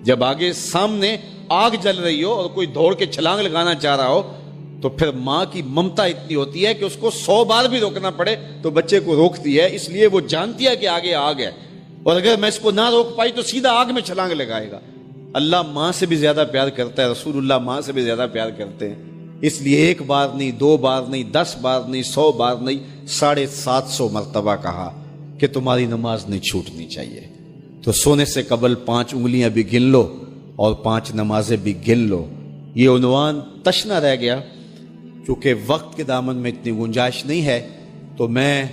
جب آگے سامنے آگ جل رہی ہو اور کوئی دوڑ کے چھلانگ لگانا چاہ رہا ہو تو پھر ماں کی ممتا اتنی ہوتی ہے کہ اس کو 100 بار بھی روکنا پڑے تو بچے کو روکتی ہے، اس لیے وہ جانتی ہے کہ آگے آگ ہے، اور اگر میں اس کو نہ روک پائی تو سیدھا آگ میں چھلانگ لگائے گا۔ اللہ ماں سے بھی زیادہ پیار کرتا ہے، رسول اللہ ماں سے بھی زیادہ پیار کرتے ہیں، اس لیے 1 بار نہیں، 2 بار نہیں، 10 بار نہیں، 100 بار نہیں، 750 مرتبہ کہا کہ تمہاری نماز نہیں چھوٹنی چاہیے۔ تو سونے سے قبل 5 انگلیاں بھی گن لو اور 5 نمازیں بھی گن لو۔ یہ عنوان تشنا رہ گیا، چونکہ وقت کے دامن میں اتنی گنجائش نہیں ہے، تو میں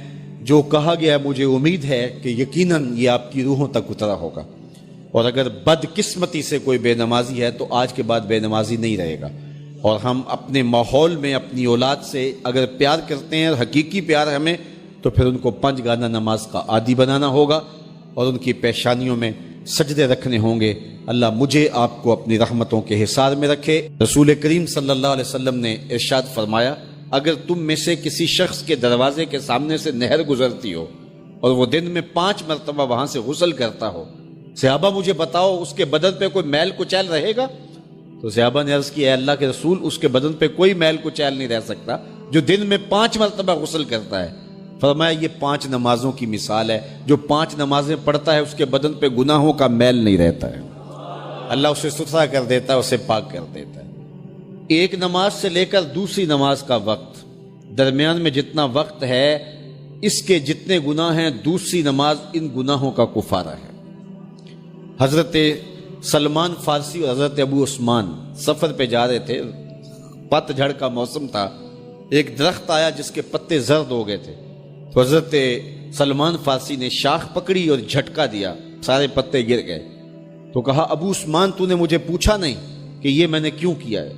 جو کہا گیا مجھے امید ہے کہ یقیناً یہ آپ کی روحوں تک اترا ہوگا، اور اگر بدقسمتی سے کوئی بے نمازی ہے تو آج کے بعد بے نمازی نہیں رہے گا، اور ہم اپنے ماحول میں اپنی اولاد سے اگر پیار کرتے ہیں، حقیقی پیار ہمیں، تو پھر ان کو 5 گانا نماز کا عادی بنانا ہوگا اور ان کی پیشانیوں میں سجدے رکھنے ہوں گے۔ اللہ مجھے آپ کو اپنی رحمتوں کے حصار میں رکھے۔ رسول کریم صلی اللہ علیہ وسلم نے ارشاد فرمایا، اگر تم میں سے کسی شخص کے دروازے کے سامنے سے نہر گزرتی ہو اور وہ دن میں 5 مرتبہ وہاں سے غسل کرتا ہو، صحابہ مجھے بتاؤ اس کے بدن پہ کوئی میل کچیل رہے گا؟ تو صحابہ نے عرض کی، اے اللہ کے رسول، اس کے بدن پہ کوئی میل کچیل نہیں رہ سکتا جو دن میں 5 مرتبہ غسل کرتا ہے۔ فرمایا یہ 5 نمازوں کی مثال ہے، جو 5 نمازیں پڑھتا ہے اس کے بدن پہ گناہوں کا میل نہیں رہتا ہے، اللہ اسے ستھرا کر دیتا ہے، اسے پاک کر دیتا ہے۔ ایک نماز سے لے کر دوسری نماز کا وقت، درمیان میں جتنا وقت ہے اس کے جتنے گناہ ہیں، دوسری نماز ان گناہوں کا کفارہ ہے۔ حضرت سلمان فارسی اور حضرت ابو عثمان سفر پہ جا رہے تھے، پت جھڑ کا موسم تھا، ایک درخت آیا جس کے پتے زرد ہو گئے تھے، تو حضرت سلمان فارسی نے شاخ پکڑی اور جھٹکا دیا، سارے پتے گر گئے۔ تو کہا، ابو عثمان تو نے مجھے پوچھا نہیں کہ یہ میں نے کیوں کیا ہے؟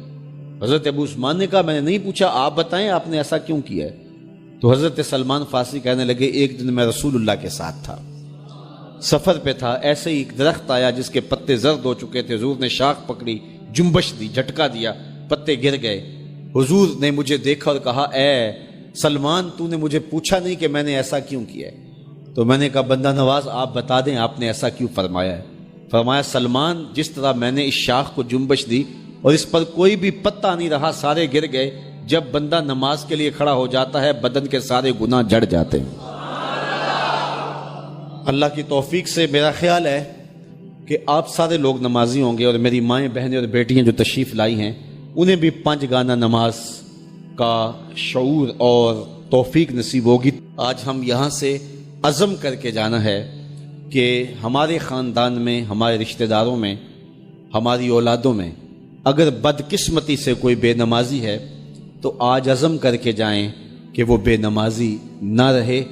حضرت ابو عثمان نے کہا، میں نے نہیں پوچھا، آپ بتائیں آپ نے ایسا کیوں کیا ہے؟ تو حضرت سلمان فارسی کہنے لگے، ایک دن میں رسول اللہ کے ساتھ تھا، سفر پہ تھا، ایسے ہی ایک درخت آیا جس کے پتے زرد ہو چکے تھے، حضور نے شاخ پکڑی، جنبش دی، جھٹکا دیا، پتے گر گئے۔ حضور نے مجھے دیکھا اور کہا، اے سلمان تو نے مجھے پوچھا نہیں کہ میں نے ایسا کیوں کیا ہے؟ تو میں نے کہا، بندہ نواز آپ بتا دیں آپ نے ایسا کیوں فرمایا ہے؟ فرمایا، سلمان جس طرح میں نے اس شاخ کو جنبش دی اور اس پر کوئی بھی پتا نہیں رہا، سارے گر گئے، جب بندہ نماز کے لیے کھڑا ہو جاتا ہے بدن کے سارے گناہ جڑ جاتے ہیں۔ اللہ کی توفیق سے میرا خیال ہے کہ آپ سارے لوگ نمازی ہوں گے، اور میری مائیں بہنیں اور بیٹیاں جو تشریف لائی ہیں انہیں بھی 5 گانا نماز کا شعور اور توفیق نصیب ہوگی۔ آج ہم یہاں سے عزم کر کے جانا ہے کہ ہمارے خاندان میں، ہمارے رشتہ داروں میں، ہماری اولادوں میں اگر بدقسمتی سے کوئی بے نمازی ہے تو آج عزم کر کے جائیں کہ وہ بے نمازی نہ رہے،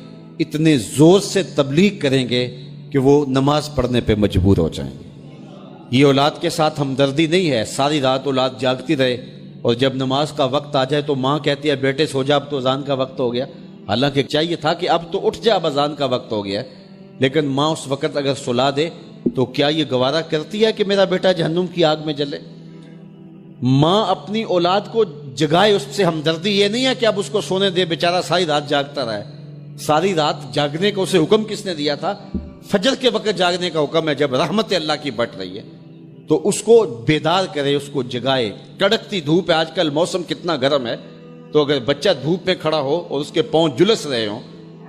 اتنے زور سے تبلیغ کریں گے کہ وہ نماز پڑھنے پہ مجبور ہو جائیں گے۔ یہ اولاد کے ساتھ ہمدردی نہیں ہے، ساری رات اولاد جاگتی رہے اور جب نماز کا وقت آ جائے تو ماں کہتی ہے، بیٹے سو جا، اب تو اذان کا وقت ہو گیا، حالانکہ چاہیے تھا کہ اب تو اٹھ جا، اب اذان کا وقت ہو گیا ہے، لیکن ماں اس وقت اگر سلا دے تو کیا یہ گوارا کرتی ہے کہ میرا بیٹا جہنم کی آگ میں جلے؟ ماں اپنی اولاد کو جگائے، اس سے ہمدردی یہ نہیں ہے کہ اب اس کو سونے دے، بیچارہ ساری رات جاگتا رہے۔ ساری رات جاگنے کا اسے حکم کس نے دیا تھا؟ فجر کے وقت جاگنے کا حکم ہے، جب رحمت اللہ کی بٹ رہی ہے تو اس کو بیدار کرے، اس کو جگائے۔ کڑکتی دھوپ ہے، آج کل موسم کتنا گرم ہے، تو اگر بچہ دھوپ میں کھڑا ہو اور اس کے پاؤں جلس رہے ہوں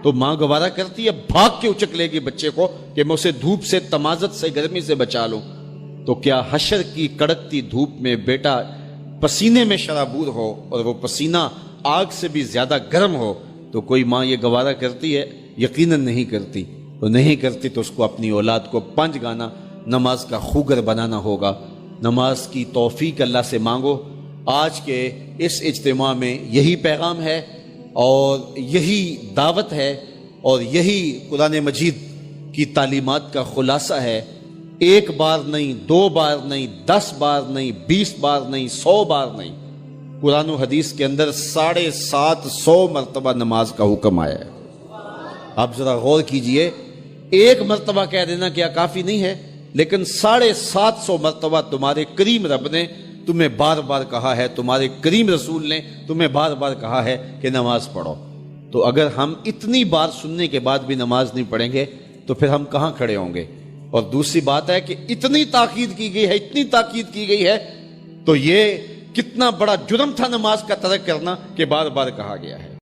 تو ماں گوارا کرتی ہے، بھاگ کے اچک لے گی بچے کو کہ میں اسے دھوپ سے، تمازت سے، گرمی سے بچا لوں۔ تو کیا حشر کی کڑکتی دھوپ میں بیٹا پسینے میں شرابور ہو اور وہ پسینہ آگ سے بھی زیادہ گرم ہو تو کوئی ماں یہ گوارا کرتی ہے؟ یقیناً نہیں کرتی۔ تو نہیں کرتی تو اس کو اپنی اولاد کو 5 گانا نماز کا خوگر بنانا ہوگا۔ نماز کی توفیق اللہ سے مانگو۔ آج کے اس اجتماع میں یہی پیغام ہے اور یہی دعوت ہے اور یہی قرآن مجید کی تعلیمات کا خلاصہ ہے۔ 1 بار نہیں، 2 بار نہیں، 10 بار نہیں، 20 بار نہیں، 100 بار نہیں، قرآن و حدیث کے اندر 750 مرتبہ نماز کا حکم آیا ہے۔ آپ ذرا غور کیجئے، 1 مرتبہ کہہ دینا کیا کافی نہیں ہے؟ لیکن 750 مرتبہ تمہارے کریم رب نے تمہیں بار بار کہا ہے، تمہارے کریم رسول نے تمہیں بار بار کہا ہے کہ نماز پڑھو۔ تو اگر ہم اتنی بار سننے کے بعد بھی نماز نہیں پڑھیں گے تو پھر ہم کہاں کھڑے ہوں گے؟ اور دوسری بات ہے کہ اتنی تاکید کی گئی ہے، اتنی تاکید کی گئی ہے، تو یہ کتنا بڑا جرم تھا نماز کا ترک کرنا کہ بار بار کہا گیا ہے۔